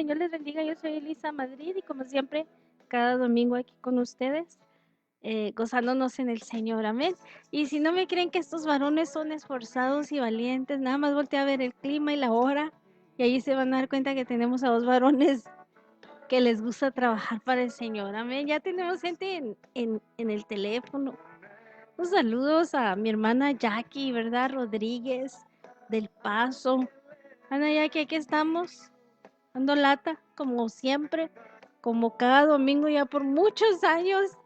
Señor les bendiga. Yo soy Elisa Madrid y como siempre, cada domingo aquí con ustedes, gozándonos en el Señor. Amén. Y si no me creen que estos varones son esforzados y valientes, nada más voltea a ver el clima y la hora y ahí se van a dar cuenta que tenemos a dos varones que les gusta trabajar para el Señor. Amén. Ya tenemos gente en el teléfono. Un saludos a mi hermana Jackie, ¿verdad? Rodríguez, del Paso. Ana Jackie, aquí estamos dando lata, como siempre, como cada domingo ya por muchos años.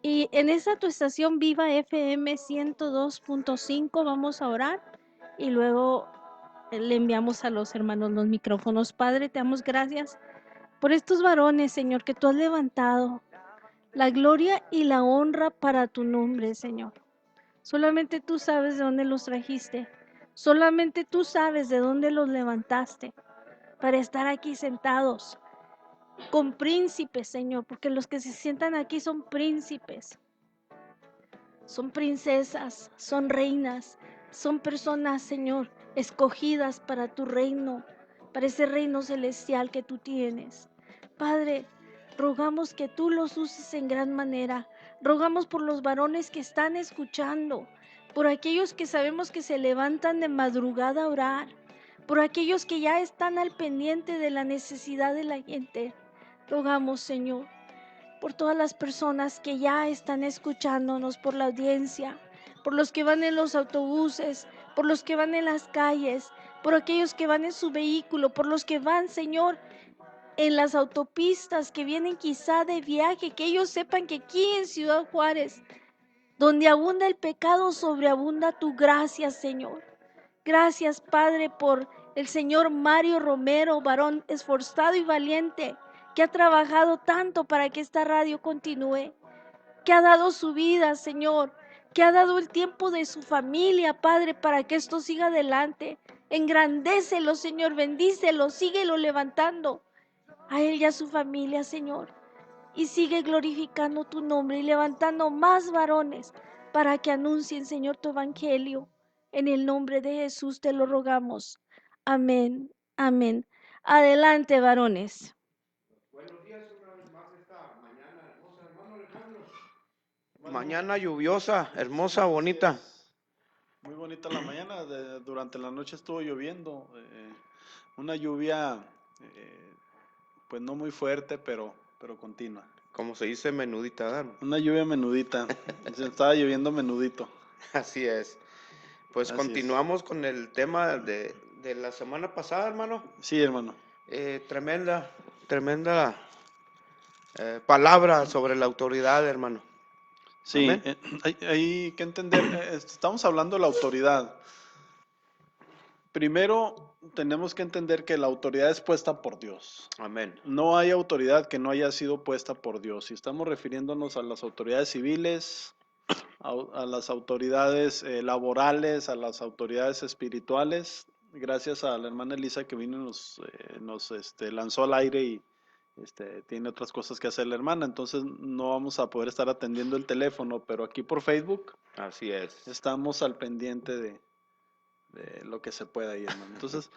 Y en esa tu estación Viva FM 102.5 vamos a orar y luego le enviamos a los hermanos los micrófonos. Padre, te damos gracias por estos varones, Señor, que tú has levantado. La gloria y la honra para tu nombre, Señor. Solamente tú sabes de dónde los trajiste. Solamente tú sabes de dónde los levantaste para estar aquí sentados con príncipes, Señor, porque los que se sientan aquí son príncipes, son princesas, son reinas, son personas, Señor, escogidas para tu reino, para ese reino celestial que tú tienes. Padre, rogamos que tú los uses en gran manera. Rogamos por los varones que están escuchando, por aquellos que sabemos que se levantan de madrugada a orar, por aquellos que ya están al pendiente de la necesidad de la gente. Rogamos, Señor, por todas las personas que ya están escuchándonos, por la audiencia, por los que van en los autobuses, por los que van en las calles, por aquellos que van en su vehículo, por los que van, Señor, en las autopistas, que vienen quizá de viaje, que ellos sepan que aquí en Ciudad Juárez, donde abunda el pecado, sobreabunda tu gracia, Señor. Gracias, Padre, por el Señor Mario Romero, varón esforzado y valiente, que ha trabajado tanto para que esta radio continúe, que ha dado su vida, Señor, que ha dado el tiempo de su familia, Padre, para que esto siga adelante. Engrandécelo, Señor, bendícelo, síguelo levantando a él y a su familia, Señor. Y sigue glorificando tu nombre y levantando más varones para que anuncien, Señor, tu evangelio. En el nombre de Jesús te lo rogamos. Amén, amén. Adelante, varones. Buenos días una vez más esta mañana hermosa, hermano Alejandro. Mañana lluviosa, hermosa, bonita. Muy bonita la mañana, durante la noche estuvo lloviendo, una lluvia pues no muy fuerte, pero continua. Como se dice, menudita, ¿verdad? Una lluvia menudita, se estaba lloviendo menudito. Así es. Pues Así continuamos con el tema de la semana pasada, hermano. Sí, hermano. Tremenda palabra sobre la autoridad, hermano. Sí, Amén. hay que entender, estamos hablando de la autoridad. Primero, tenemos que entender que la autoridad es puesta por Dios. Amén. No hay autoridad que no haya sido puesta por Dios. Si estamos refiriéndonos a las autoridades civiles, a las autoridades laborales, a las autoridades espirituales, gracias a la hermana Elisa que vino y nos lanzó al aire y tiene otras cosas que hacer la hermana, entonces no vamos a poder estar atendiendo el teléfono, pero aquí por Facebook Así es. estamos al pendiente de lo que se pueda ahí, hermano. Entonces,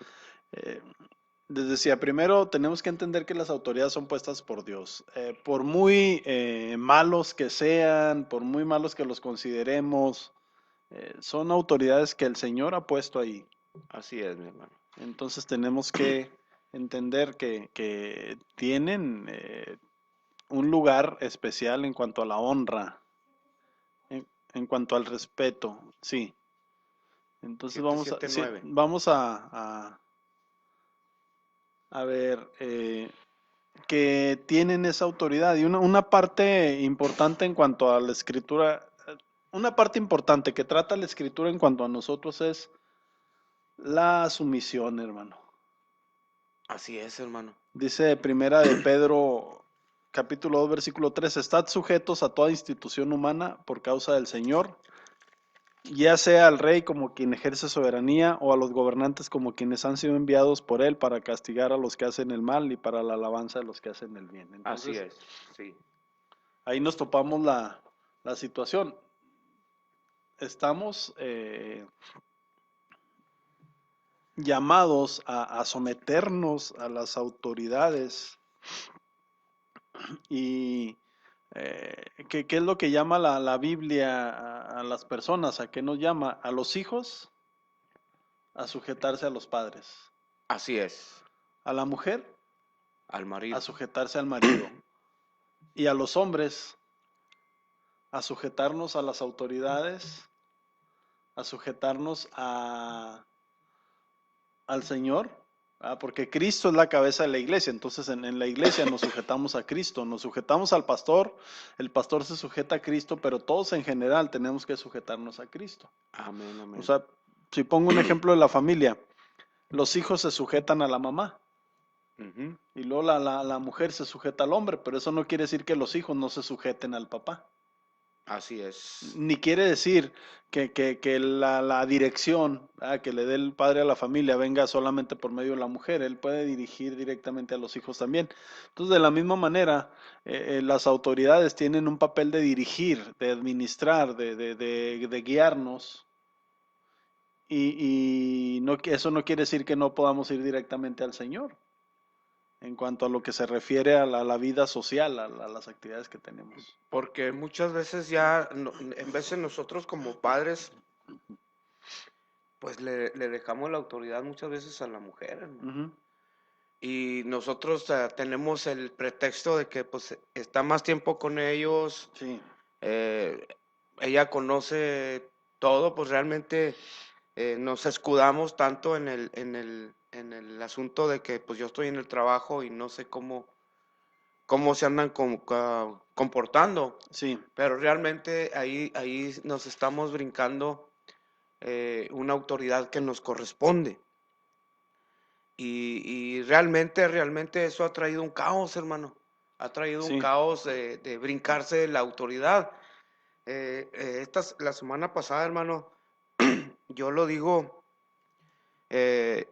les decía, primero tenemos que entender que las autoridades son puestas por Dios. Por muy malos que sean, por muy malos que los consideremos, son autoridades que el Señor ha puesto ahí. Así es, mi hermano. Entonces tenemos que entender que tienen un lugar especial en cuanto a la honra, en cuanto al respeto, sí. Entonces vamos a, sí, 779. vamos a ver que tienen esa autoridad. Y una parte importante en cuanto a la escritura, una parte importante que trata la escritura en cuanto a nosotros es la sumisión, hermano. Así es, hermano. Dice primera de Pedro, capítulo 2, versículo 3, estad sujetos a toda institución humana por causa del Señor, ya sea al rey como quien ejerce soberanía o a los gobernantes como quienes han sido enviados por él para castigar a los que hacen el mal y para la alabanza de los que hacen el bien. Así Entonces, es, sí. ahí nos topamos la situación. Estamos llamados a someternos a las autoridades. Y ¿qué es lo que llama la Biblia a las personas? ¿A qué nos llama? A los hijos a sujetarse a los padres, Así es, a la mujer al a marido. sujetarse al marido y a los hombres a sujetarnos a las autoridades, a sujetarnos al Señor, porque Cristo es la cabeza de la iglesia. Entonces en la iglesia nos sujetamos a Cristo, nos sujetamos al pastor, el pastor se sujeta a Cristo, pero todos en general tenemos que sujetarnos a Cristo. Amén, O amén. sea, si pongo un ejemplo de la familia, los hijos se sujetan a la mamá Ujú. y luego la mujer se sujeta al hombre, pero eso no quiere decir que los hijos no se sujeten al papá. Así es. Ni quiere decir que la dirección que le dé el padre a la familia venga solamente por medio de la mujer. Él puede dirigir directamente a los hijos también. Entonces, de la misma manera, las autoridades tienen un papel de dirigir, de administrar, de guiarnos. Y no, eso no quiere decir que no podamos ir directamente al Señor en cuanto a lo que se refiere a la vida social, a las actividades que tenemos. Porque muchas veces ya, en vez de nosotros como padres, pues le dejamos la autoridad muchas veces a la mujer, hermano. Ujú. Y nosotros tenemos el pretexto de que pues está más tiempo con ellos, Sí, eh, ella conoce todo, pues realmente nos escudamos tanto en el asunto de que pues yo estoy en el trabajo y no sé cómo se andan comportando, sí. pero realmente ahí nos estamos brincando una autoridad que nos corresponde. Y realmente eso ha traído un caos, hermano. Ha traído un Sí, caos de brincarse de la autoridad. La semana pasada, hermano, yo lo digo,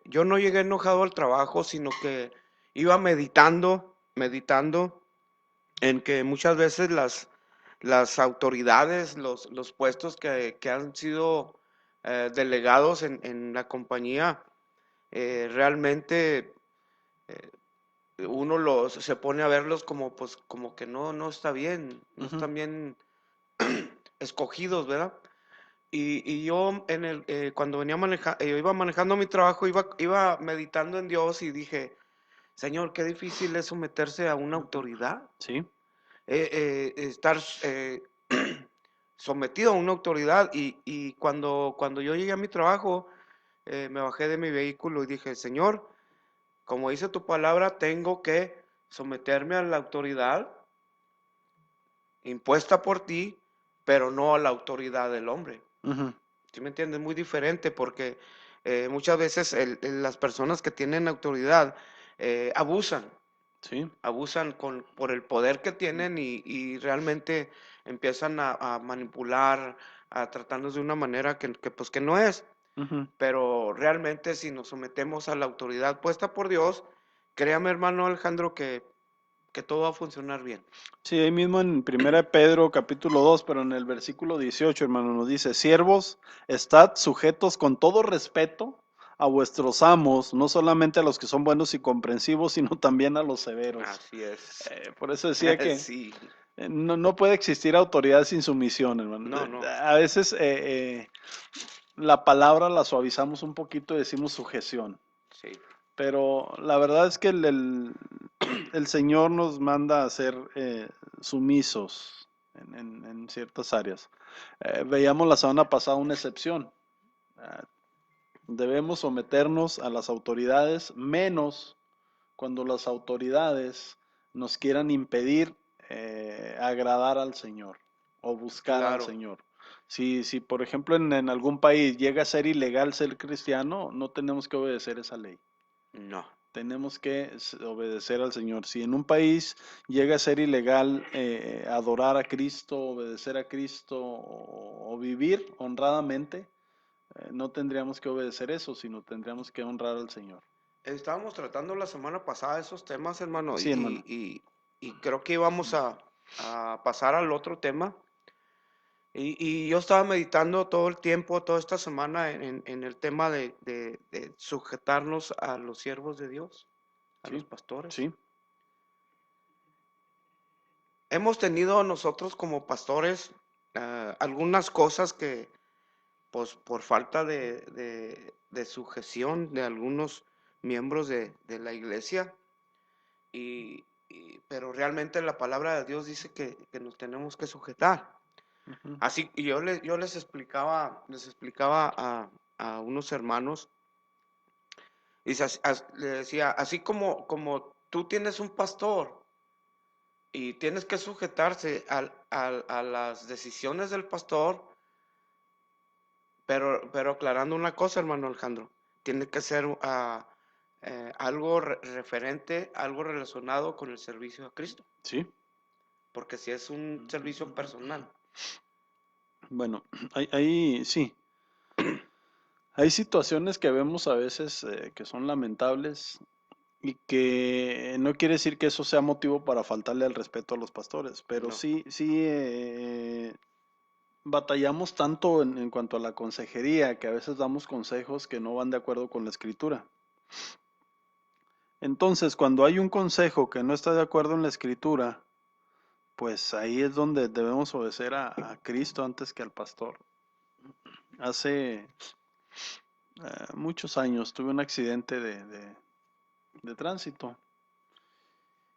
yo no llegué enojado al trabajo, sino que iba meditando en que muchas veces las autoridades, los puestos que han sido delegados en la compañía, realmente uno se pone a verlos como, pues, como que no está bien, no ujú, están bien escogidos, ¿verdad? Y yo cuando iba manejando mi trabajo, iba meditando en Dios y dije, Señor, qué difícil es someterse a una autoridad, sí, estar sometido a una autoridad. Y cuando yo llegué a mi trabajo, me bajé de mi vehículo y dije, Señor, como dice tu palabra, tengo que someterme a la autoridad impuesta por ti, pero no a la autoridad del hombre. ujú, ¿Sí me entiendes? Muy diferente porque muchas veces las personas que tienen autoridad abusan, sí, abusan por el poder que tienen y realmente empiezan a manipular, a tratarnos de una manera pues que no es. ujú. Pero realmente si nos sometemos a la autoridad puesta por Dios, créame hermano Alejandro que todo va a funcionar bien. Sí, ahí mismo en 1 Pedro capítulo 2, pero en el versículo 18, hermano, nos dice, siervos, estad sujetos con todo respeto a vuestros amos, no solamente a los que son buenos y comprensivos, sino también a los severos. Así es. Por eso decía que Sí. no puede existir autoridad sin sumisión, hermano. No, no. A veces la palabra la suavizamos un poquito y decimos sujeción. Sí. Pero la verdad es que el Señor nos manda a ser sumisos en ciertas áreas. Veíamos la semana pasada una excepción. Ah, Debemos someternos a las autoridades, menos cuando las autoridades nos quieran impedir agradar al Señor o buscar al Claro. Señor. Si por ejemplo en algún país llega a ser ilegal ser cristiano, no tenemos que obedecer esa ley. No. Tenemos que obedecer al Señor. Si en un país llega a ser ilegal adorar a Cristo, obedecer a Cristo o vivir honradamente, no tendríamos que obedecer eso, sino tendríamos que honrar al Señor. Estábamos tratando la semana pasada esos temas, hermano, Sí, hermano. y creo que íbamos a pasar al otro tema. Y yo estaba meditando todo el tiempo, toda esta semana en el tema de sujetarnos a los siervos de Dios, a los Sí, pastores. sí. Hemos tenido nosotros como pastores algunas cosas que, pues por falta de sujeción de algunos miembros de la iglesia, pero realmente la palabra de Dios dice que nos tenemos que sujetar. Ujú. Así, y yo les explicaba a unos hermanos, y le decía, así como tú tienes un pastor y tienes que sujetarse a las decisiones del pastor, pero aclarando una cosa, hermano Alejandro, tiene que ser algo referente, algo relacionado con el servicio a Cristo, Sí. porque si es un servicio personal. Bueno, sí. Hay situaciones que vemos a veces que son lamentables y que no quiere decir que eso sea motivo para faltarle al respeto a los pastores, pero No. sí, batallamos tanto en cuanto a la consejería que a veces damos consejos que no van de acuerdo con la escritura. Entonces, cuando hay un consejo que no está de acuerdo en la escritura, pues ahí es donde debemos obedecer a Cristo antes que al pastor. Hace muchos años tuve un accidente de tránsito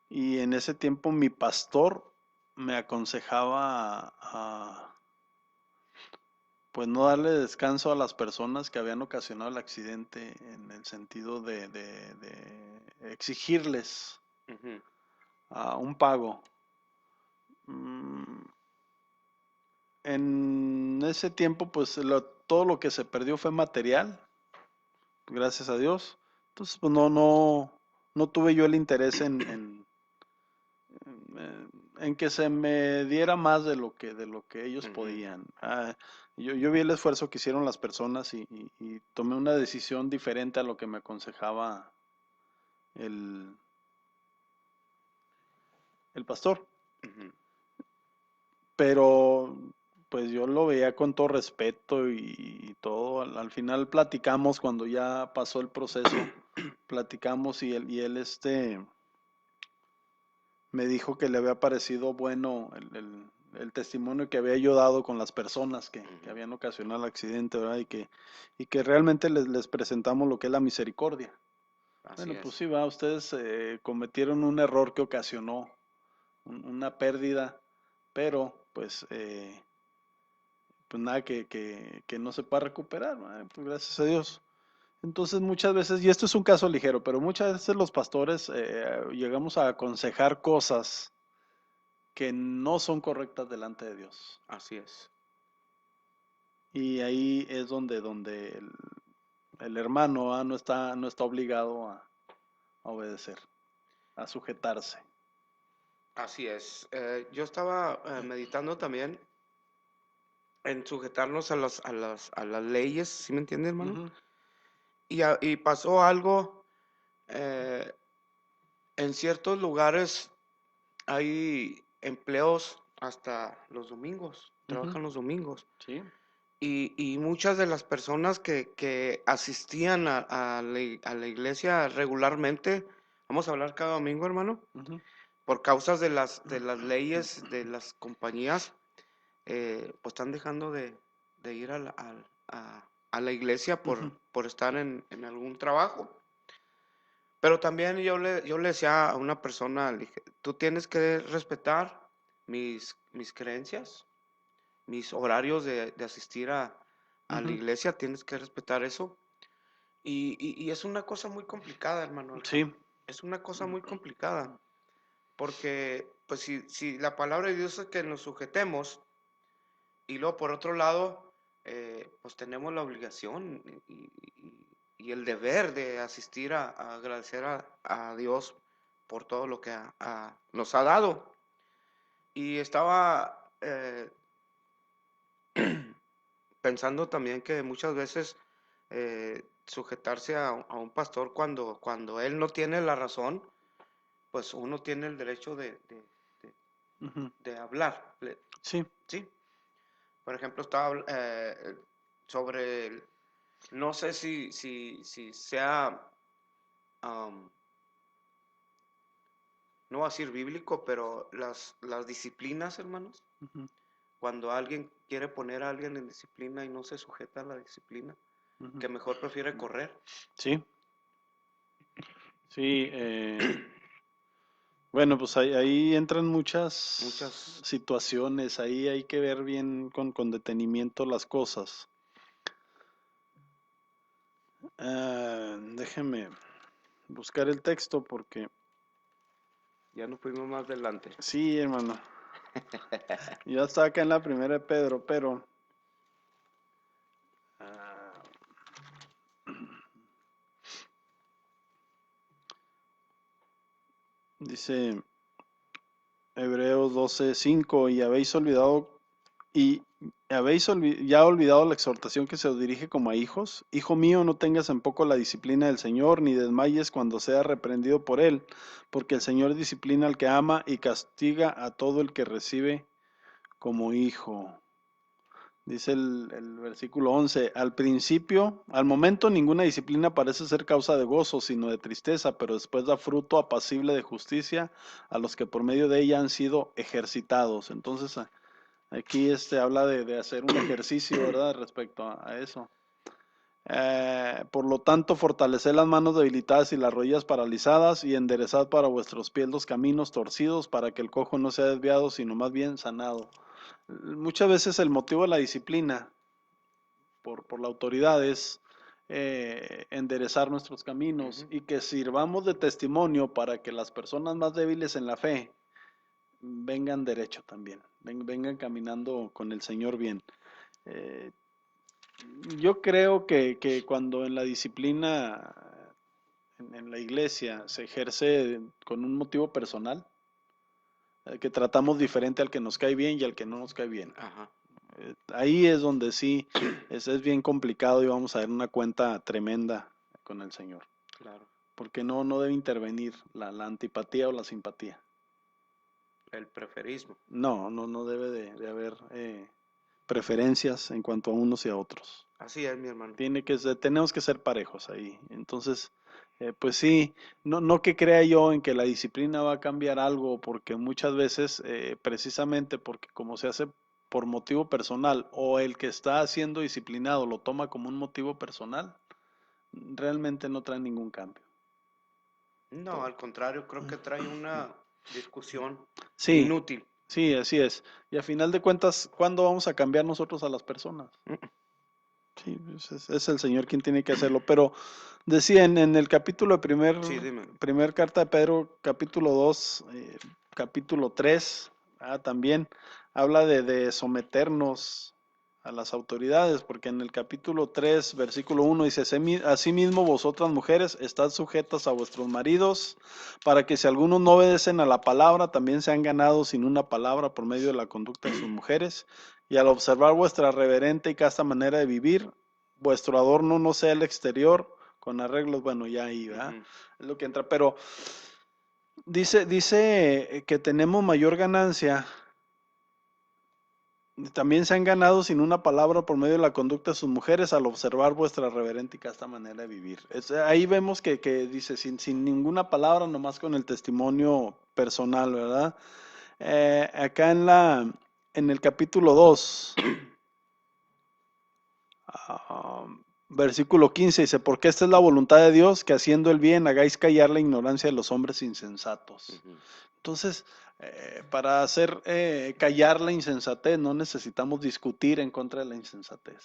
y en ese tiempo mi pastor me aconsejaba pues no darle descanso a las personas que habían ocasionado el accidente en el sentido de exigirles Ujú, un pago. Mm, En ese tiempo, pues todo lo que se perdió fue material, gracias a Dios. Entonces, pues no tuve yo el interés en que se me diera más de lo que ellos ujú. podían. Yo vi el esfuerzo que hicieron las personas y tomé una decisión diferente a lo que me aconsejaba el, el pastor. Ujú. Pero pues yo lo veía con todo respeto y todo. Al final platicamos cuando ya pasó el proceso, platicamos y él me dijo que le había parecido bueno el testimonio que había yo dado con las personas que Ujú. habían ocasionado el accidente, ¿verdad? Y que realmente les presentamos lo que es la misericordia. Así Bueno, pues es. sí, va, ustedes cometieron un error que ocasionó una pérdida, pero pues nada que no se pueda recuperar, ¿verdad? Pues gracias a Dios. Entonces muchas veces, y esto es un caso ligero, pero muchas veces los pastores llegamos a aconsejar cosas que no son correctas delante de Dios. Así es. Y ahí es donde el hermano no está obligado a obedecer, a sujetarse. Así es. Yo estaba meditando también en sujetarnos a las leyes, ¿sí me entiende, hermano? Ujú, Y pasó algo, eh, en ciertos lugares hay empleos hasta los domingos, ujú, trabajan los domingos. sí, Y muchas de las personas que asistían a la iglesia regularmente, vamos a hablar cada domingo, hermano, ujú, por causas de las leyes de las compañías, pues están dejando de ir a la iglesia por, ujú, por estar en algún trabajo. Pero también yo le decía a una persona, le dije, tú tienes que respetar mis creencias, mis horarios de asistir a la ujú. iglesia, tienes que respetar eso. Y es una cosa muy complicada, hermano Sí, Alejandro. Es una cosa muy complicada, porque pues si la palabra de Dios es que nos sujetemos, y luego por otro lado, pues tenemos la obligación y el deber de asistir a agradecer a Dios por todo lo que nos ha dado. Y estaba pensando también que muchas veces sujetarse a un pastor cuando él no tiene la razón, pues uno tiene el derecho de ujú, hablar, sí, ¿sí? Por ejemplo, estaba sobre, no sé si sea, am, no voy a decir bíblico, pero las disciplinas, hermanos, Ujú, cuando alguien quiere poner a alguien en disciplina y no se sujeta a la disciplina, ujú. que mejor prefiere correr. Sí, sí. Bueno, pues ahí entran muchas Muchas, situaciones, ahí hay que ver bien con detenimiento las cosas. Déjeme buscar el texto porque ya nos fuimos más adelante. sí, hermano, ya está acá en la primera de Pedro, pero ah, dice Hebreos 12:5 y ya olvidado la exhortación que se os dirige como a hijos. Hijo mío, no tengas en poco la disciplina del Señor, ni desmayes cuando sea reprendido por él, porque el Señor disciplina al que ama y castiga a todo el que recibe como hijo. Dice el versículo 11, al momento ninguna disciplina parece ser causa de gozo, sino de tristeza, pero después da fruto apacible de justicia a los que por medio de ella han sido ejercitados. Entonces, aquí habla de hacer un ejercicio, ¿verdad? Respecto a eso. Por lo tanto, fortaleced las manos debilitadas y las rodillas paralizadas y enderezad para vuestros pies los caminos torcidos para que el cojo no sea desviado, sino más bien sanado. Muchas veces el motivo de la disciplina por la autoridad es enderezar nuestros caminos y que sirvamos de testimonio para que las personas más débiles en la fe vengan derecho también, vengan caminando con el Señor bien. Eh, yo creo que cuando en la disciplina, en la iglesia, se ejerce con un motivo personal, que tratamos diferente al que nos cae bien y al que no nos cae bien. Ajá, Ahí es donde sí es bien complicado y vamos a ver una cuenta tremenda con el Señor. claro. Porque no debe intervenir la antipatía o la simpatía. El preferismo. No debe de haber preferencias en cuanto a unos y a otros. Así es, mi hermano. Tenemos que ser parejos ahí. Entonces, pues sí, no que crea yo en que la disciplina va a cambiar algo, porque muchas veces, precisamente porque como se hace por motivo personal o el que está siendo disciplinado lo toma como un motivo personal, realmente no trae ningún cambio. No, al contrario, creo que trae una discusión Sí, inútil. sí, así es. Y a final de cuentas, ¿cuándo vamos a cambiar nosotros a las personas? Sí, pues es el Señor quien tiene que hacerlo. Pero decía en el capítulo de Sí, dime. primer carta de Pedro, capítulo 2, capítulo 3, también habla de someternos a las autoridades, porque en el capítulo 3, versículo 1 dice, asimismo vosotras mujeres, estad sujetas a vuestros maridos, para que si algunos no obedecen a la palabra, también sean ganados sin una palabra por medio de la conducta de sus mujeres, y al observar vuestra reverente y casta manera de vivir, vuestro adorno no sea el exterior, con arreglos, bueno, ya ahí, ¿verdad? Ujú. Es lo que entra, pero dice que tenemos mayor ganancia. También se han ganado sin una palabra por medio de la conducta de sus mujeres al observar vuestra reverente y casta manera de vivir. Ahí vemos que dice sin ninguna palabra, nomás con el testimonio personal, ¿verdad? Acá en el capítulo 2, versículo 15 dice, porque esta es la voluntad de Dios, que haciendo el bien hagáis callar la ignorancia de los hombres insensatos. Ujú. Entonces, para hacer callar la insensatez, no necesitamos discutir en contra de la insensatez.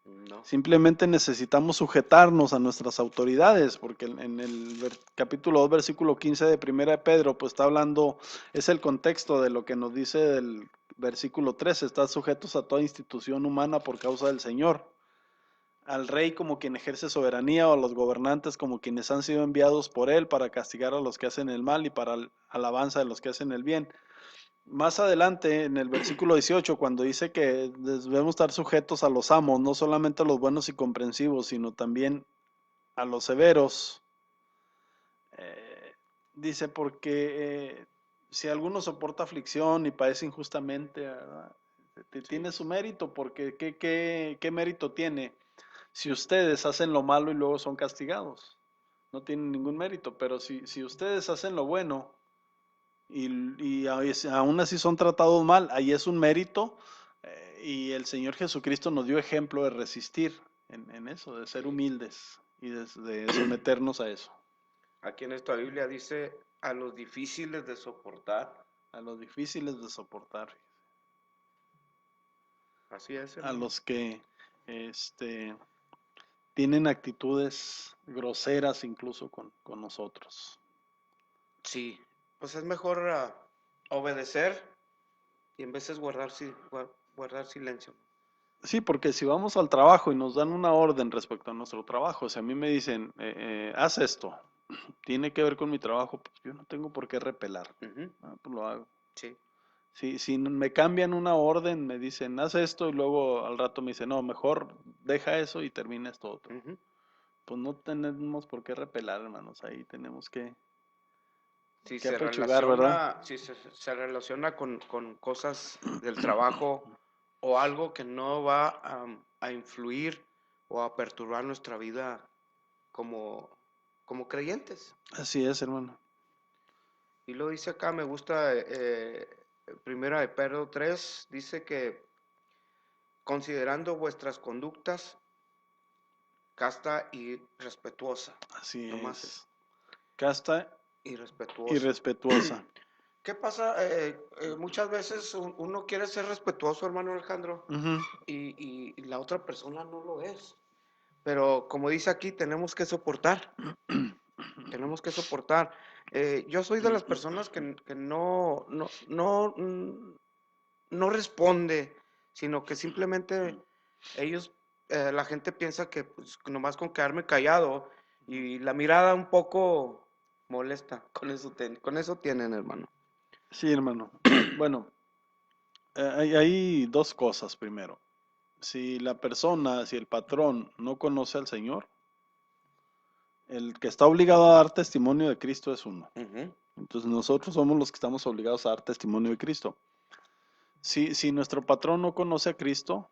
No. Simplemente necesitamos sujetarnos a nuestras autoridades, porque en el capítulo 2, versículo 15 de Primera de Pedro, pues está hablando, es el contexto de lo que nos dice del versículo 13, están sujetos a toda institución humana por causa del Señor, al rey como quien ejerce soberanía o a los gobernantes como quienes han sido enviados por él para castigar a los que hacen el mal y para alabanza de los que hacen el bien. Más adelante, en el versículo 18, cuando dice que debemos estar sujetos a los amos, no solamente a los buenos y comprensivos, sino también a los severos, dice porque si alguno soporta aflicción y padece injustamente, ¿verdad? Tiene su mérito, porque ¿qué mérito tiene si ustedes hacen lo malo y luego son castigados? No tienen ningún mérito, pero si ustedes hacen lo bueno y aún así son tratados mal, ahí es un mérito, y el Señor Jesucristo nos dio ejemplo de resistir en eso, de ser humildes y de someternos a eso, Aquí en esta Biblia dice a los difíciles de soportar. a los difíciles de soportar, Así es, a hermano. los que tienen actitudes groseras incluso con nosotros. Sí, pues es mejor obedecer y en veces guardar silencio. Sí, porque si vamos al trabajo y nos dan una orden respecto a nuestro trabajo, si a mí me dicen, haz esto, tiene que ver con mi trabajo, pues yo no tengo por qué repelar. Ujú, Pues lo hago. sí, Si me cambian una orden, me dicen, haz esto, y luego al rato me dicen, no, mejor deja eso y termina esto otro. ujú. Pues no tenemos por qué repelar, hermanos, ahí tenemos Si que se apechugar, ¿verdad? relaciona, si se relaciona con cosas del trabajo o algo que no va a influir o a perturbar nuestra vida como, como creyentes. Así es, hermano. Y lo dice acá, me gusta, primera de Pedro 3, dice que considerando vuestras conductas casta y respetuosa, Así nomás es, es. Casta y y respetuosa. respetuosa. ¿Qué pasa? Muchas veces uno quiere ser respetuoso, hermano Alejandro, Ujú. y la otra persona no lo es. Pero como dice aquí, tenemos que soportar. Yo soy de las personas que no responde, sino que simplemente ellos, la gente piensa que pues, nomás con quedarme callado y la mirada un poco molesta, con eso tienen, hermano. Sí, hermano. Bueno, hay dos cosas primero. Si el patrón no conoce al Señor, el que está obligado a dar testimonio de Cristo es uno. Ujú, Entonces nosotros somos los que estamos obligados a dar testimonio de Cristo. Si nuestro patrón no conoce a Cristo,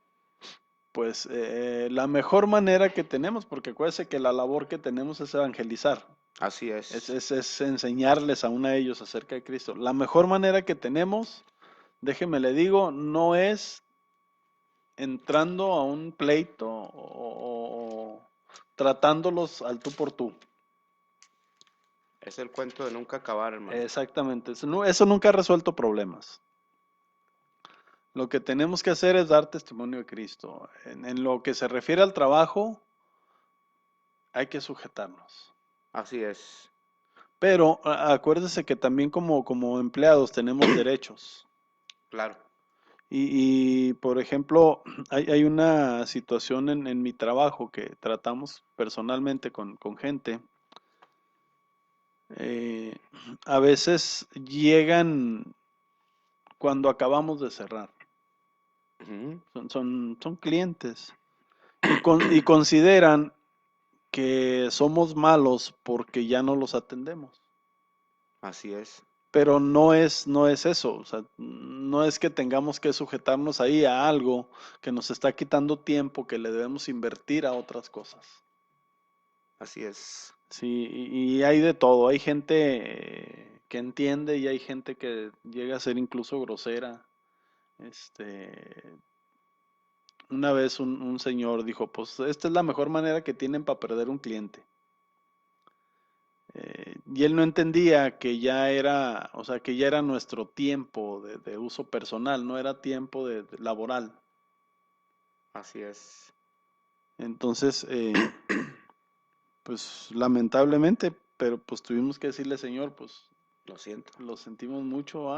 pues la mejor manera que tenemos, porque acuérdense que la labor que tenemos es evangelizar, así es. es enseñarles aún a ellos acerca de Cristo. La mejor manera que tenemos, déjeme le digo, no es entrando a un pleito o tratándolos al tú por tú. Es el cuento de nunca acabar, hermano. Exactamente, eso nunca ha resuelto problemas. Lo que tenemos que hacer es dar testimonio de Cristo. En lo que se refiere al trabajo, hay que sujetarnos. Así es. Pero acuérdese que también como empleados tenemos derechos. Claro. Por ejemplo, hay una situación en mi trabajo que tratamos personalmente con gente. eh, a veces llegan cuando acabamos de cerrar. Ujú, Son clientes y consideran que somos malos porque ya no los atendemos. así es. Pero no es eso, o sea, no es que tengamos que sujetarnos ahí a algo que nos está quitando tiempo que le debemos invertir a otras cosas. Así es. Sí, y hay de todo, hay gente que entiende y hay gente que llega a ser incluso grosera. Este, una vez un señor dijo, pues esta es la mejor manera que tienen para perder un cliente. Y él no entendía que ya era, o sea, que ya era nuestro tiempo de uso personal, no era tiempo de laboral. Así es. Entonces, pues lamentablemente, pero pues tuvimos que decirle, señor, pues Lo siento. lo sentimos mucho,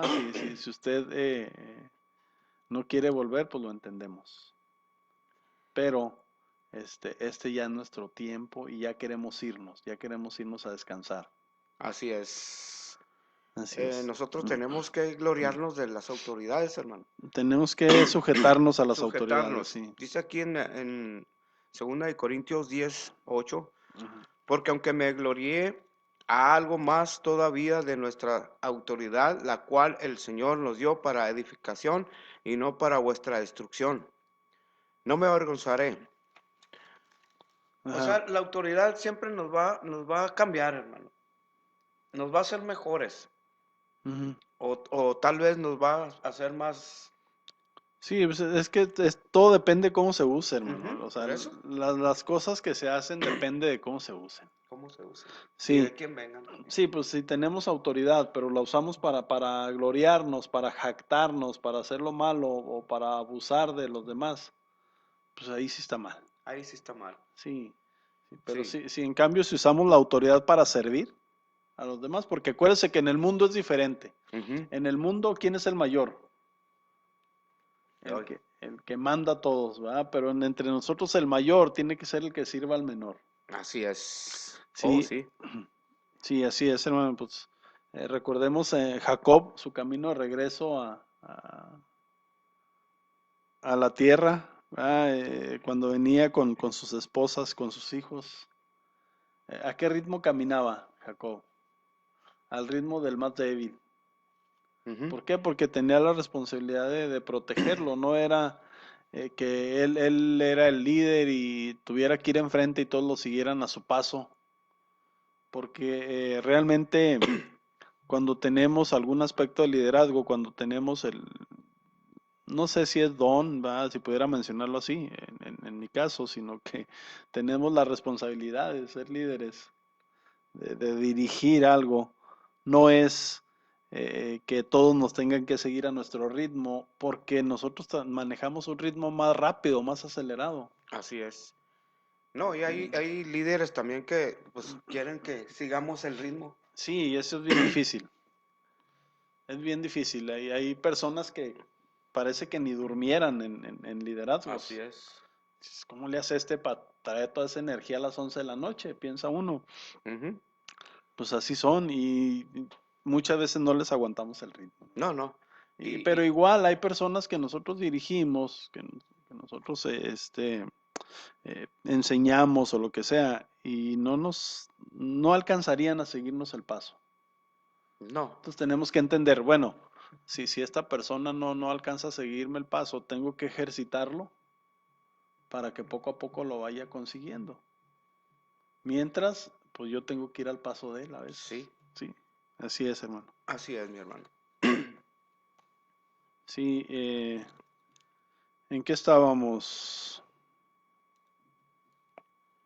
si usted no quiere volver, pues lo entendemos. Pero este ya es nuestro tiempo y ya queremos irnos a descansar. Así es. Así es. Nosotros tenemos que gloriarnos de las autoridades, hermano. Tenemos que sujetarnos a las autoridades, Sujetarnos. sí. Dice aquí en 2 de Corintios 10:8, Ujú. porque aunque me glorié a algo más todavía de nuestra autoridad, la cual el Señor nos dio para edificación y no para vuestra destrucción. No me avergonzaré. O Ajá. sea, la autoridad siempre nos va a cambiar, hermano. Nos va a hacer mejores. Ujú. O tal vez nos va a hacer más. Sí, pues es que todo depende de cómo se use, hermano. Ujú, O sea, por eso, las cosas que se hacen depende de cómo se usen. cómo se usa. Y de Sí, quién vengan también. sí, pues sí tenemos autoridad, pero la usamos para gloriarnos, para jactarnos, para hacer lo malo o para abusar de los demás, pues ahí sí está mal. Ahí sí está mal. Sí, sí, pero Sí. sí, sí, en cambio si usamos la autoridad para servir a los demás, porque acuérdense que en el mundo es diferente. Ujú. En el mundo, ¿quién es el mayor? Ay, El que manda a todos, ¿verdad? Pero entre nosotros el mayor tiene que ser el que sirva al menor. así es. Oh, Sí, sí. sí, así es, hermano. Pues recordemos Jacob, su camino de regreso a la tierra, ¿verdad? Cuando venía con sus esposas, con sus hijos. ¿A qué ritmo caminaba Jacob? Al ritmo del más débil. Ujú. ¿Por qué? Porque tenía la responsabilidad de protegerlo, no era que él era el líder y tuviera que ir enfrente y todos lo siguieran a su paso, porque realmente cuando tenemos algún aspecto de liderazgo, cuando tenemos no sé si es don, ¿verdad? Si pudiera mencionarlo así, en mi caso, sino que tenemos la responsabilidad de ser líderes, de dirigir algo, no es que todos nos tengan que seguir a nuestro ritmo, porque nosotros manejamos un ritmo más rápido, más acelerado. Así es. No, y hay, Y hay líderes también que pues quieren que sigamos el ritmo. sí, eso es bien difícil, es bien difícil. Hay personas que parece que ni durmieran en Así liderazgos. es. ¿Cómo le hace para traer toda esa energía a las 11 de la noche? Piensa uno. Ujú. Pues así son y muchas veces no les aguantamos el ritmo. No, no. Pero Y igual hay personas que nosotros dirigimos, que nosotros enseñamos o lo que sea, y no alcanzarían a seguirnos el paso. no, Entonces tenemos que entender, bueno, si esta persona no alcanza a seguirme el paso, tengo que ejercitarlo para que poco a poco lo vaya consiguiendo. Mientras, pues yo tengo que ir al paso de él a veces. sí, Sí, así es, hermano. así es, mi hermano. Sí, ¿en qué estábamos?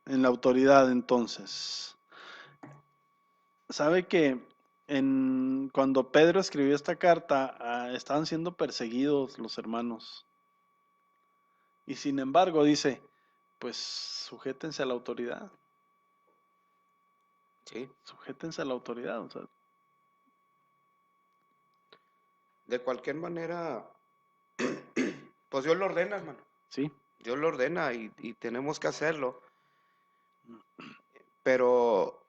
En la autoridad, entonces. Sabe que cuando Pedro escribió esta carta, estaban siendo perseguidos los hermanos. Y sin embargo, dice, pues sujétense a la autoridad. Sí. Sujétense a la autoridad. O sea, De cualquier manera, pues Dios lo ordena, hermano. sí, Dios lo ordena y tenemos que hacerlo. Pero,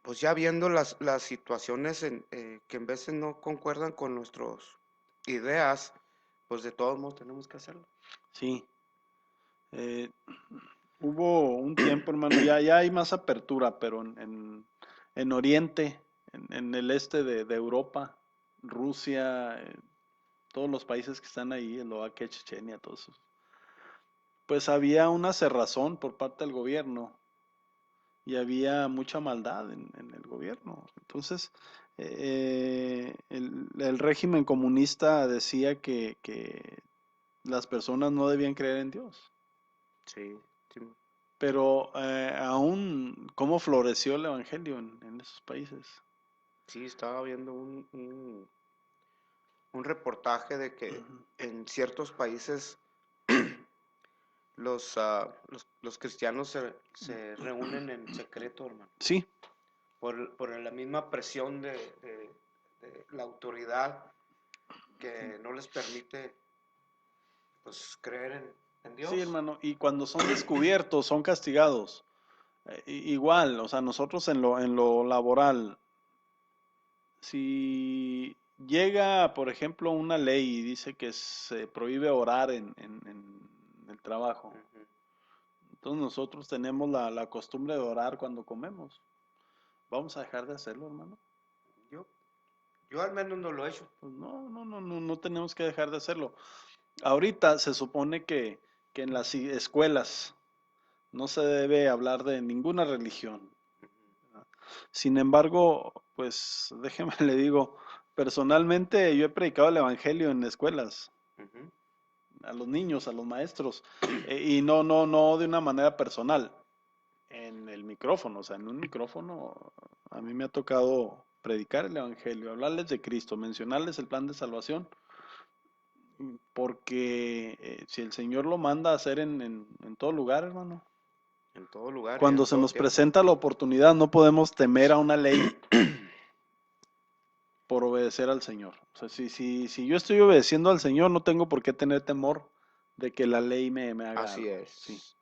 pues ya viendo las situaciones que en veces no concuerdan con nuestras ideas, pues de todos modos tenemos que hacerlo. sí. Eh, Hubo un tiempo, hermano, ya hay más apertura, pero en Oriente, en el este de Europa, Rusia, todos los países que están ahí, Eslovaquia, Chechenia, todos esos, pues había una cerrazón por parte del gobierno y había mucha maldad en el gobierno. Entonces, el régimen comunista decía que las personas no debían creer en Dios. Sí, sí, Pero aún, ¿cómo floreció el evangelio en esos países? sí, estaba viendo un reportaje de que Ujú. en ciertos países los cristianos se reúnen en secreto, hermano, Sí, por la misma presión de la autoridad que no les permite pues creer en sí, Dios. hermano. Y cuando son descubiertos, son castigados. Igual, o sea, nosotros en lo laboral, si llega, por ejemplo, una ley y dice que se prohíbe orar en el trabajo, Ujú. entonces nosotros tenemos la costumbre de orar cuando comemos. ¿Vamos a dejar de hacerlo, hermano? Yo, yo al menos no lo he hecho. Pues no tenemos que dejar de hacerlo. Ahorita se supone que en las escuelas no se debe hablar de ninguna religión. Sin embargo, pues déjeme le digo, personalmente yo he predicado el evangelio en escuelas, Ujú. a los niños, a los maestros, y no de una manera personal, en el micrófono, o sea, en un micrófono a mí me ha tocado predicar el evangelio, hablarles de Cristo, mencionarles el plan de salvación, porque si el Señor lo manda a hacer en todo lugar, hermano. En todo lugar y Cuando en se todo nos tiempo. presenta la oportunidad, no podemos temer a una ley por obedecer al Señor. O sea, si yo estoy obedeciendo al Señor, no tengo por qué tener temor de que la ley me haga Así algo. Sí, es.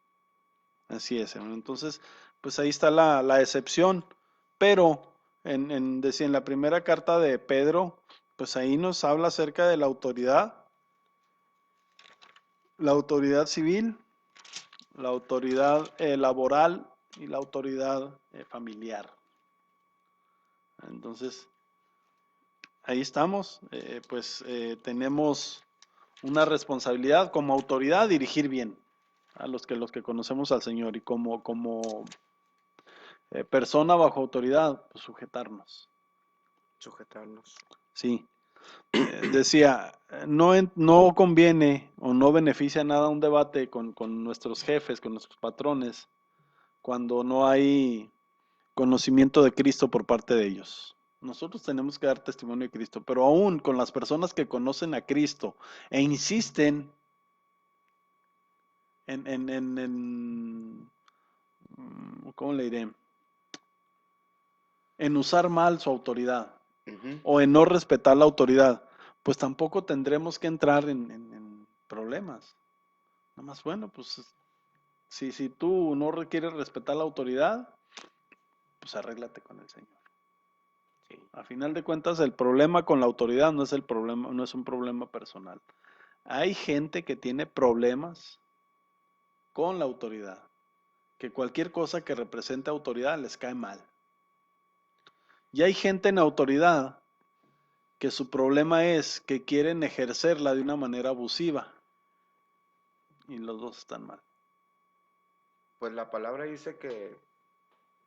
así es, hermano. Entonces, pues ahí está la excepción. Pero decía, en la primera carta de Pedro, pues ahí nos habla acerca de la autoridad civil, la autoridad laboral y la autoridad familiar. Entonces, ahí estamos, tenemos una responsabilidad como autoridad dirigir bien a los que conocemos al Señor y como persona bajo autoridad, pues, sujetarnos. Sujetarnos. Sí, decía, no conviene o no beneficia nada un debate con nuestros jefes, con nuestros patrones, cuando no hay conocimiento de Cristo por parte de ellos. Nosotros tenemos que dar testimonio de Cristo, pero aún con las personas que conocen a Cristo e insisten ¿cómo le diré? En usar mal su autoridad Ujú. o en no respetar la autoridad, pues tampoco tendremos que entrar en problemas. Nada más, bueno, pues si tú no quieres respetar la autoridad, pues arréglate con el Señor. Sí. A final de cuentas, el problema con la autoridad no es el problema, no es un problema personal. Hay gente que tiene problemas con la autoridad, que cualquier cosa que represente autoridad les cae mal. Y hay gente en autoridad que su problema es que quieren ejercerla de una manera abusiva. Y los dos están mal. Pues la palabra dice que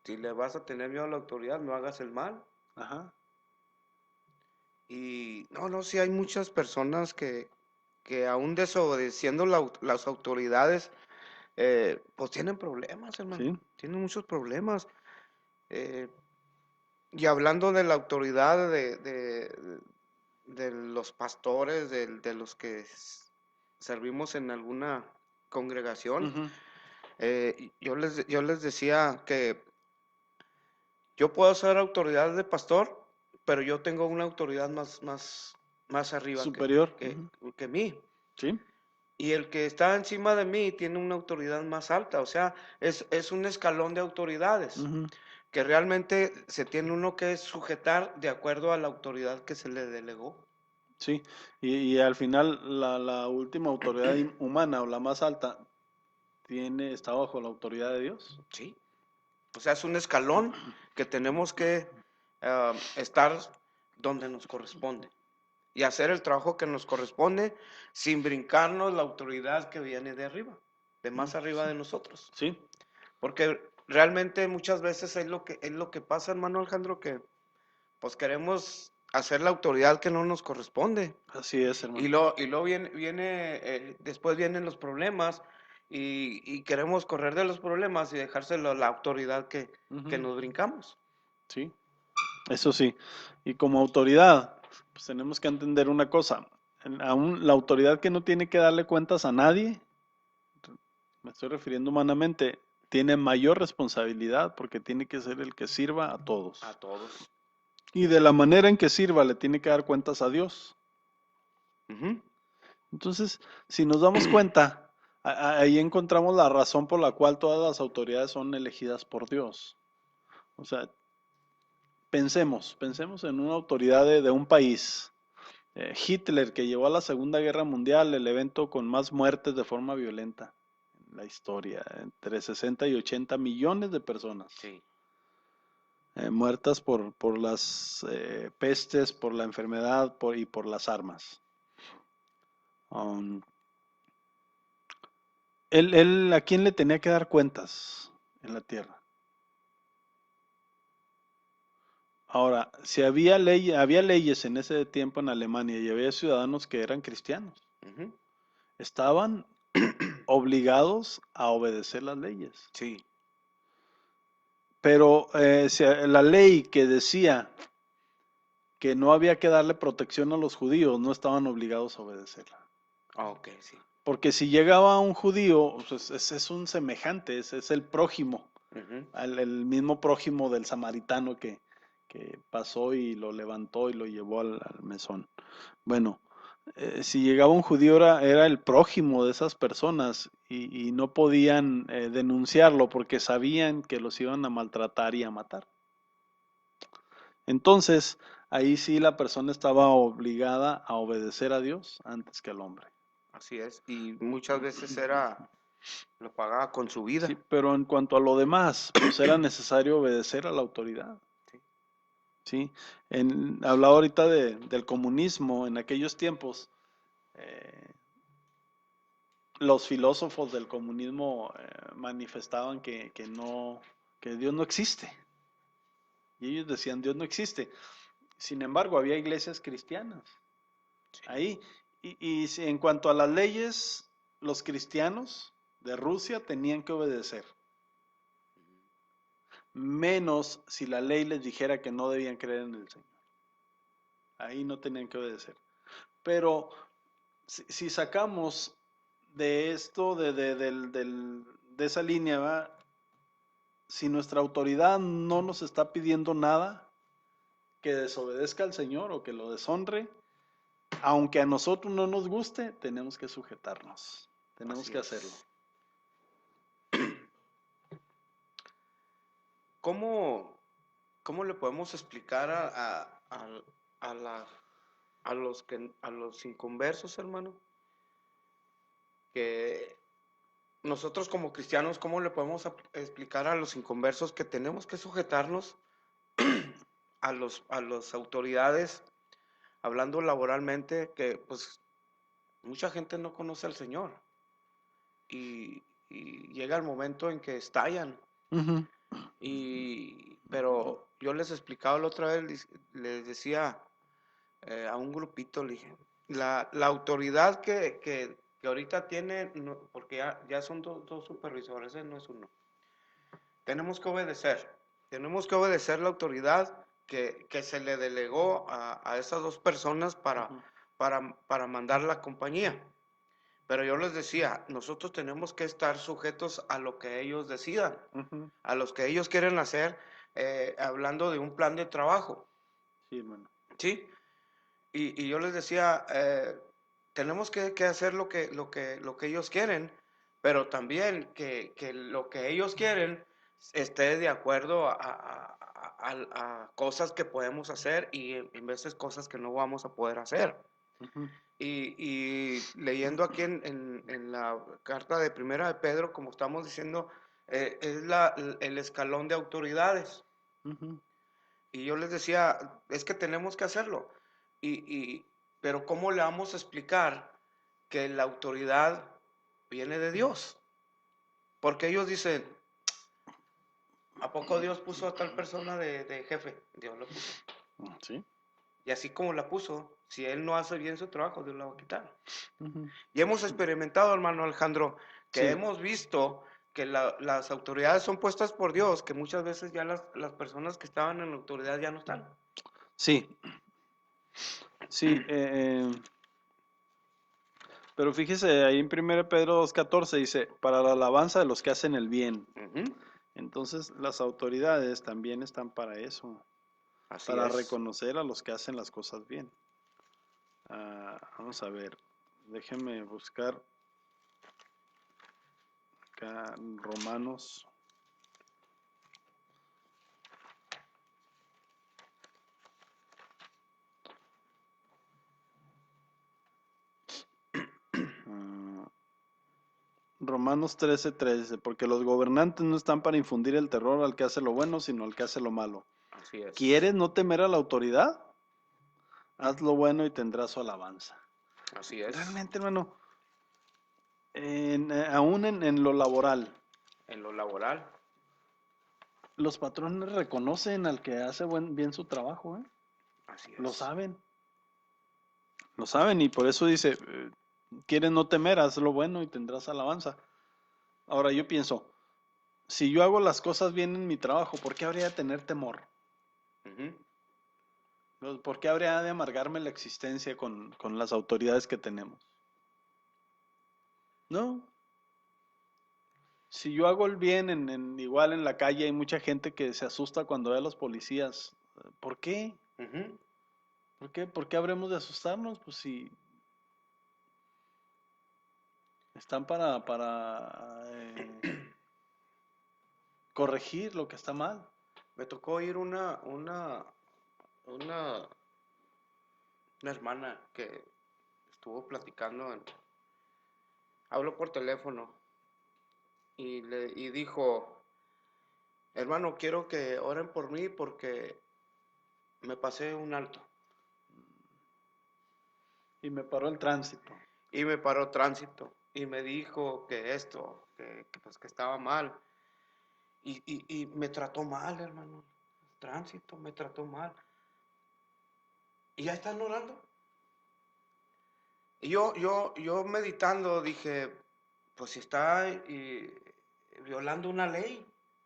si le vas a tener miedo a la autoridad, no hagas el mal. Ajá. Y no, sí hay muchas personas que aún desobedeciendo las autoridades, pues tienen problemas, hermano. Sí. Tienen muchos problemas. Eh, y hablando de la autoridad de los pastores, de los que servimos en alguna congregación, Ujú. yo les decía que yo puedo ser autoridad de pastor, pero yo tengo una autoridad más arriba Superior. que, Ujú. que mí. Sí. Y el que está encima de mí tiene una autoridad más alta, o sea, es un escalón de autoridades Ujú. que realmente se tiene uno que sujetar de acuerdo a la autoridad que se le delegó. Sí. Y al final la última autoridad humana o la más alta está bajo la autoridad de Dios. Sí, o sea, es un escalón que tenemos que estar donde nos corresponde y hacer el trabajo que nos corresponde sin brincarnos la autoridad que viene de arriba, de más arriba de nosotros. Sí. Porque realmente muchas veces es lo que pasa, hermano Alejandro, que pues queremos hacer la autoridad que no nos corresponde. Así es, Y hermano. luego después vienen los problemas y queremos correr de los problemas y dejárselo a la autoridad que Ujú. nos brincamos. Sí. Eso sí. Y como autoridad, pues tenemos que entender una cosa. Aún la autoridad que no tiene que darle cuentas a nadie, me estoy refiriendo humanamente, tiene mayor responsabilidad porque tiene que ser el que sirva a todos. A todos. Y de la manera en que sirva le tiene que dar cuentas a Dios. Ujú. Entonces, si nos damos cuenta, ahí encontramos la razón por la cual todas las autoridades son elegidas por Dios. O sea, pensemos en una autoridad de un país. Hitler, que llevó a la Segunda Guerra Mundial, el evento con más muertes de forma violenta en la historia, entre 60 y 80 millones de personas. Sí. muertas por las pestes, por la enfermedad y por las armas. Um, él, ¿a quién le tenía que dar cuentas en la tierra? Ahora, si había leyes en ese tiempo en Alemania y había ciudadanos que eran cristianos, Ujú. estaban obligados a obedecer las leyes. Sí, Pero la ley que decía que no había que darle protección a los judíos, no estaban obligados a obedecerla. ok, sí. Porque si llegaba un judío, pues es un semejante, es el prójimo, Ujú. el mismo prójimo del samaritano que pasó y lo levantó y lo llevó al mesón. Bueno, si llegaba un judío era el prójimo de esas personas y no podían denunciarlo porque sabían que los iban a maltratar y a matar. Entonces, ahí sí la persona estaba obligada a obedecer a Dios antes que al hombre. Así es. Y muchas veces lo pagaba con su Sí, vida. pero en cuanto a lo demás, pues era necesario obedecer a la autoridad. Sí. Sí, hablaba ahorita del comunismo en aquellos tiempos. eh, los filósofos del comunismo manifestaban que Dios no existe. Y ellos decían, Dios no existe. Sin embargo, había iglesias cristianas Sí. ahí. Y en cuanto a las leyes, los cristianos de Rusia tenían que obedecer, menos si la ley les dijera que no debían creer en el Señor. Ahí no tenían que obedecer. Pero si sacamos de esto, de esa línea, ¿va? Si nuestra autoridad no nos está pidiendo nada, que desobedezca al Señor o que lo deshonre, aunque a nosotros no nos guste, tenemos que sujetarnos, tenemos Así que hacerlo. es. ¿Cómo, cómo le podemos explicar a la- a los inconversos, hermano? Que nosotros como cristianos, ¿cómo le podemos explicar a los inconversos que tenemos que sujetarnos a las autoridades, hablando laboralmente, que pues mucha gente no conoce al Señor y llega el momento en que estallan? Ujú, Pero yo les explicaba la otra vez, les decía a un grupito, le dije, la autoridad que ahorita tiene, porque ya son dos supervisores, no es uno. Tenemos que obedecer la autoridad que se le delegó a esas dos personas ujú, para mandar la compañía. Pero yo les decía, nosotros tenemos que estar sujetos a lo que ellos decidan, ujú. a los que ellos quieren hacer, hablando de un plan de trabajo, Sí, hermano. ¿sí? Y yo les decía, tenemos que hacer lo que ellos quieren, pero también que lo que ellos quieren esté de acuerdo a cosas que podemos hacer y en veces cosas que no vamos a poder hacer. Ujú, Y leyendo aquí en la carta de Primera de Pedro, como estamos diciendo, es el escalón de autoridades. ujú. Y yo les decía, es que tenemos que hacerlo. Pero ¿cómo le vamos a explicar que la autoridad viene de Dios? Porque ellos dicen, ¿a poco Dios puso a tal persona de jefe? Dios lo puso. Sí. Y así como la puso, si él no hace bien su trabajo, Dios la va a quitar. Ujú. Y hemos experimentado, hermano Alejandro, que Sí, hemos visto que las autoridades son puestas por Dios, que muchas veces ya las personas que estaban en la autoridad ya no están. sí, sí. Pero fíjese, ahí en 1 Pedro 2:14 dice, para la alabanza de los que hacen el bien. Ujú. Entonces, las autoridades también están para eso, Así para es. reconocer a los que hacen las cosas bien. Vamos a ver, déjenme buscar acá Romanos. ah, Romanos 13:3 dice, porque los gobernantes no están para infundir el terror al que hace lo bueno, sino al que hace lo malo. Así es. ¿Quieres no temer a la autoridad? Haz lo bueno y tendrás su alabanza. Así es. Realmente, hermano, aún en lo laboral, En lo laboral. los patrones reconocen al que hace bien su trabajo, ¿eh? Así Lo es. saben. Lo saben y por eso dice, quieres no temer, haz lo bueno y tendrás alabanza. Ahora yo pienso, si yo hago las cosas bien en mi trabajo, ¿por qué habría de tener temor? Ujú. ¿Por qué habría de amargarme la existencia con las autoridades que tenemos? No. Si yo hago el bien, igual en la calle hay mucha gente que se asusta cuando ve a los policías. ¿Por qué? Ujú. ¿Por qué? ¿Por qué habremos de asustarnos? Pues si están para corregir lo que está mal. Me tocó oír una hermana que estuvo platicando, habló por teléfono y dijo, hermano, quiero que oren por mí porque me pasé un alto Y me paró el tránsito. y me paró tránsito y me dijo que esto, pues que estaba mal y me trató mal, hermano. El tránsito me trató mal. Y ya están orando. Y yo meditando dije, pues si está violando una ley,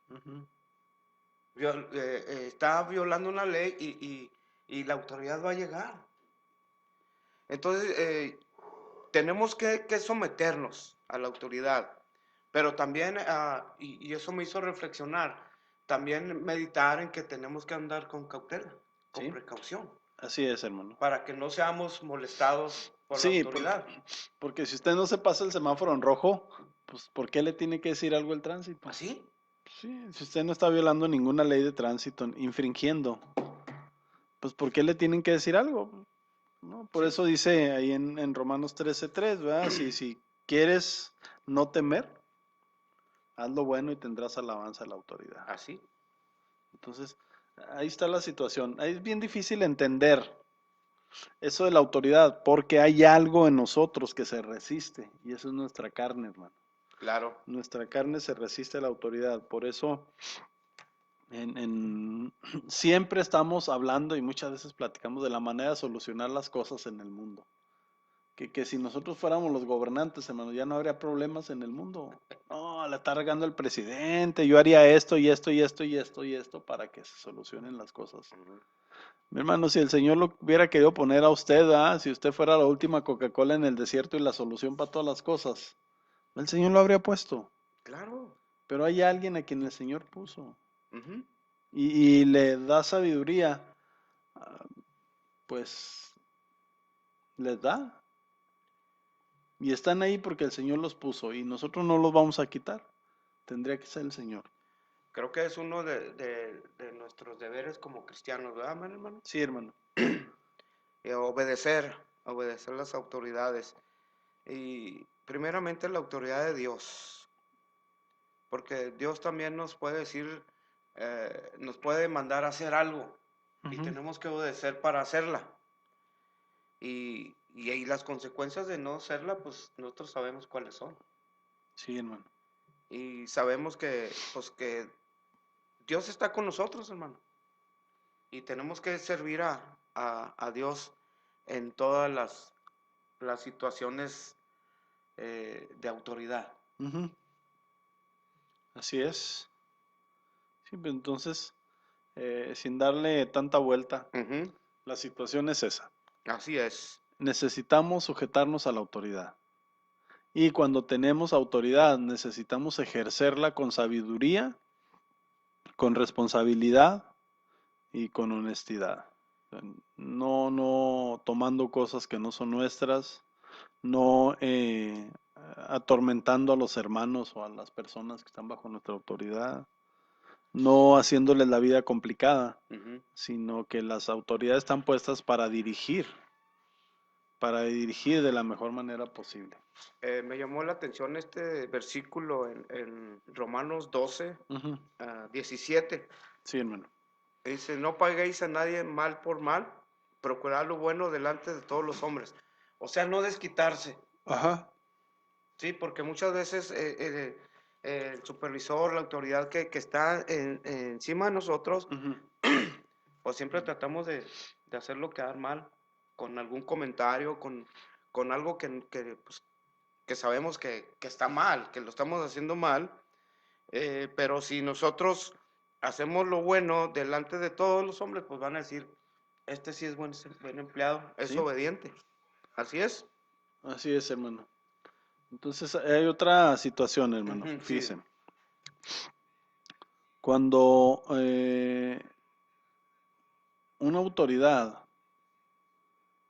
Ujú. está violando una ley y la autoridad va a llegar. Entonces, tenemos que someternos a la autoridad, pero también, y eso me hizo reflexionar, también meditar en que tenemos que andar con cautela, con Sí, precaución, así es, hermano. para que no seamos molestados por la Sí, autoridad. porque si usted no se pasa el semáforo en rojo, pues ¿por qué le tiene que decir algo el tránsito? ¿Así? Sí, si usted no está violando ninguna ley de tránsito, infringiendo, pues ¿por qué le tienen que decir algo? ¿No? Por Sí, eso dice ahí en Romanos 13:3, ¿verdad? Si quieres no temer, haz lo bueno y tendrás alabanza a la autoridad. así. Entonces, ahí está la situación. Ahí es bien difícil entender eso de la autoridad, porque hay algo en nosotros que se resiste, y eso es nuestra carne, hermano. Claro. Nuestra carne se resiste a la autoridad. Por eso siempre estamos hablando y muchas veces platicamos de la manera de solucionar las cosas en el mundo. Que si nosotros fuéramos los gobernantes, hermano, ya no habría problemas en el mundo. No, la está regando el presidente, yo haría esto y esto y esto y esto y esto para que se solucionen las cosas. Ujú. Mi hermano, si el Señor lo hubiera querido poner a usted, si usted fuera la última Coca-Cola en el desierto y la solución para todas las cosas, el Señor lo habría puesto. Claro. Pero hay alguien a quien el Señor puso Ujú. y le da sabiduría, pues les da. Y están ahí porque el Señor los puso y nosotros no los vamos a quitar. Tendría que ser el Señor. Creo que es uno de nuestros deberes como cristianos, ¿verdad, hermano? Sí, hermano. Obedecer las autoridades. Y primeramente la autoridad de Dios, porque Dios también nos puede decir, nos puede mandar a hacer algo y Ujú. tenemos que obedecer para hacerla. Y ahí las consecuencias de no hacerla, pues nosotros sabemos cuáles son. Sí, hermano. Y sabemos pues, que Dios está con nosotros, hermano. Y tenemos que servir a Dios en todas las situaciones de autoridad. Ujú. Así es. Sí, pues entonces, sin darle tanta vuelta, Ujú. la situación es esa. Así es. Necesitamos sujetarnos a la autoridad. Y cuando tenemos autoridad, necesitamos ejercerla con sabiduría, con responsabilidad y con honestidad. No tomando cosas que no son nuestras, no atormentando a los hermanos o a las personas que están bajo nuestra autoridad, no haciéndoles la vida complicada, Ujú. sino que las autoridades están puestas para dirigir de la mejor manera posible. Me llamó la atención este versículo en Romanos 12, Ujú. 17. Sí, hermano. Dice, no paguéis a nadie mal por mal, procurad lo bueno delante de todos los hombres. O sea, no desquitarse, Ajá. ¿sí? Porque muchas veces el supervisor, la autoridad que está encima de nosotros, Ujú. pues siempre tratamos de hacerlo quedar mal, con algún comentario, con algo pues, que sabemos que está mal, que lo estamos haciendo mal, pero si nosotros hacemos lo bueno delante de todos los hombres, pues van a decir, este sí es buen empleado, es Sí, obediente. Así es. así es, hermano. Entonces hay otra situación, hermano. Ujú, sí. Fíjese. Cuando una autoridad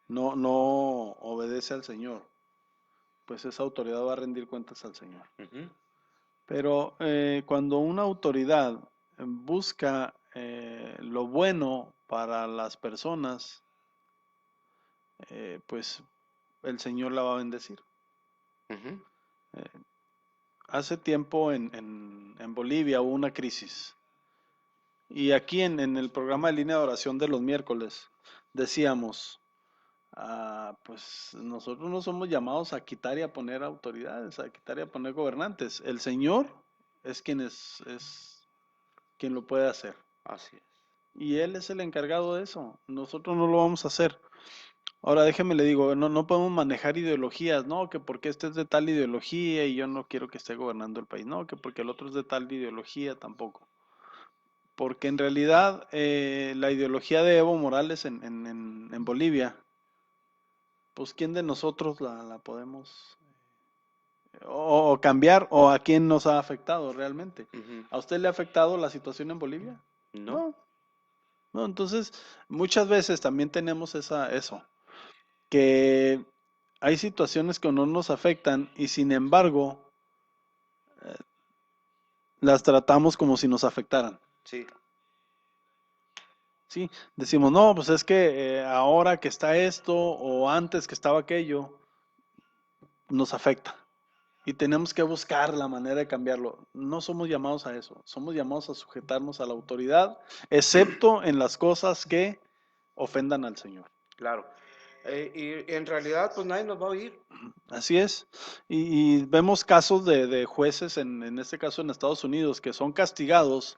no obedece al Señor, pues esa autoridad va a rendir cuentas al Señor. Ujú, Pero cuando una autoridad busca lo bueno para las personas, pues el Señor la va a bendecir. ujú, Eh, Hace tiempo en Bolivia hubo una crisis. Y aquí en el programa de línea de oración de los miércoles decíamos, pues nosotros no somos llamados a quitar y a poner autoridades, a quitar y a poner gobernantes. El Señor es es quien lo puede hacer. así es. Y Él es el encargado de eso. Nosotros no lo vamos a hacer. Ahora déjeme le digo, no podemos manejar ideologías, no, que porque este es de tal ideología y yo no quiero que esté gobernando el país, no, que porque el otro es de tal ideología tampoco. Porque en realidad la ideología de Evo Morales en Bolivia, pues ¿quién de nosotros la podemos o cambiar o a quién nos ha afectado realmente? Ujú. ¿A usted le ha afectado la situación en Bolivia? No. No, no, entonces muchas veces también tenemos eso, que hay situaciones que no nos afectan y sin embargo las tratamos como si nos afectaran. Sí. Sí, decimos, no, pues es que ahora que está esto o antes que estaba aquello, nos afecta. Y tenemos que buscar la manera de cambiarlo. No somos llamados a eso, somos llamados a sujetarnos a la autoridad, excepto en las cosas que ofendan al Señor. Claro. Y en realidad, pues nadie nos va a oír. Así es. Y vemos casos de jueces, en este caso en Estados Unidos, que son castigados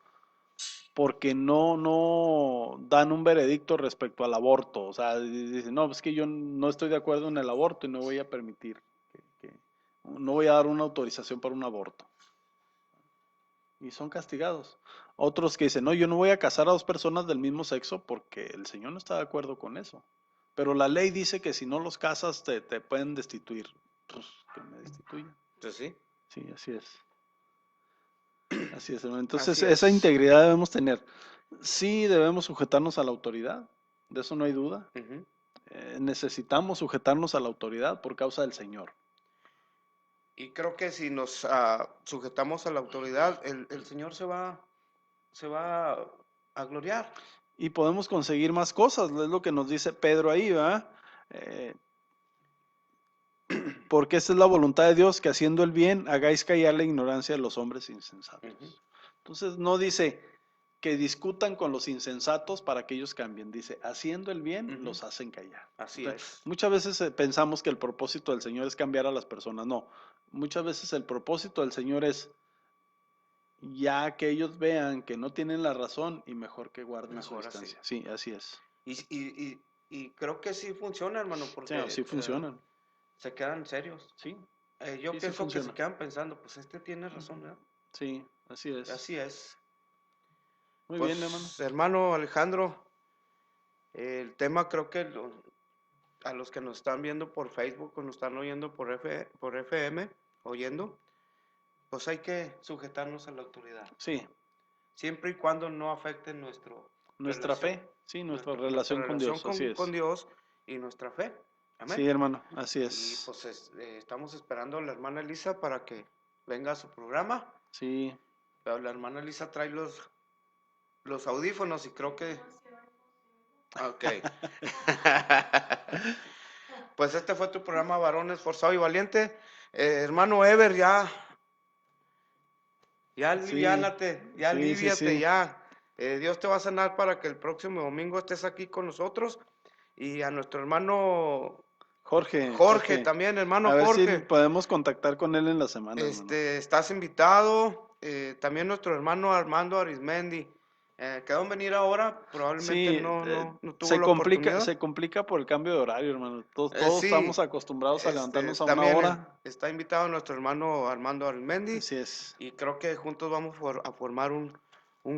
porque no dan un veredicto respecto al aborto. O sea, dicen, no, es que yo no estoy de acuerdo en el aborto y no voy a permitir, no voy a dar una autorización para un aborto. Y son castigados. Otros que dicen, no, yo no voy a casar a dos personas del mismo sexo porque el Señor no está de acuerdo con eso. Pero la ley dice que si no los casas te pueden destituir. Pues que me destituyan. Pues sí. Sí, así es. Así es, hermano. Entonces, Así esa es. integridad debemos tener. Sí, debemos sujetarnos a la autoridad, de eso no hay duda. Ujú. Necesitamos sujetarnos a la autoridad por causa del Señor. Y creo que si nos sujetamos a la autoridad, el Señor se va a gloriar. Y podemos conseguir más cosas, es lo que nos dice Pedro ahí, ¿verdad? Eh, Porque esta es la voluntad de Dios, que haciendo el bien hagáis callar la ignorancia de los hombres insensatos. Ujú, Entonces no dice que discutan con los insensatos para que ellos cambien, dice, haciendo el bien ujú. los hacen callar. Así Entonces, es. muchas veces pensamos que el propósito del Señor es cambiar a las personas, no, muchas veces el propósito del Señor es ya que ellos vean que no tienen la razón y mejor que guarden su Mejor así. distancia. Sí, así es. Y creo que sí funciona, hermano, Sí, porque sí funcionan. se quedan serios. Sí, Yo sí, sí pienso que se funciona. quedan pensando, pues este tiene razón, ¿verdad? Sí, así es. Así es. Muy bien, hermano. Pues, hermano Alejandro, el tema creo que a los que nos están viendo por Facebook o nos están oyendo por FM, oyendo, pues hay que sujetarnos a la autoridad, Sí, siempre y cuando no afecte nuestra fe, sí, nuestra nuestra relación con relación Dios, así con es. Dios y nuestra fe. Amén. Sí, hermano, así Y es. pues estamos esperando a la hermana Elisa para que venga a su programa. Sí, Pero la hermana Elisa trae los audífonos y creo que... Ok. Pues este fue tu programa Varón Esforzado y Valiente. Hermano Ever, ya sí, aliviánate, ya sí, sí, aliviate, sí. ya. Dios te va a sanar para que el próximo domingo estés aquí con nosotros. Y a nuestro hermano Jorge también, hermano A ver si Jorge. podemos contactar con él en la semana, hermano. Estás invitado. También nuestro hermano Armando Arismendi. Quedó en venir ahora, probablemente Sí, no tuvo la oportunidad. se complica por el cambio de horario, hermano. Todos Sí, estamos acostumbrados a levantarnos a una también hora. está invitado nuestro hermano Armando Arismendi. Así es. Y creo que juntos vamos a formar un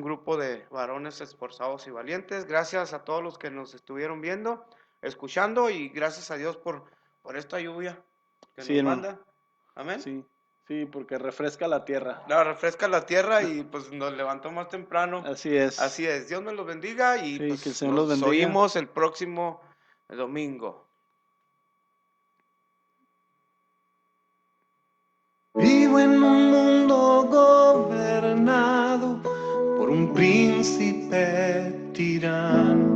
grupo de varones esforzados y valientes. Gracias a todos los que nos estuvieron viendo, escuchando, y gracias a Dios por esta lluvia que Sí, nos hermano. manda. Amén. Sí, porque refresca la tierra. La refresca la tierra y pues nos levantó más temprano. Así es. Así es. Dios me los bendiga y Sí, pues que el Señor los nos bendiga. oímos el próximo domingo. Vivo en un mundo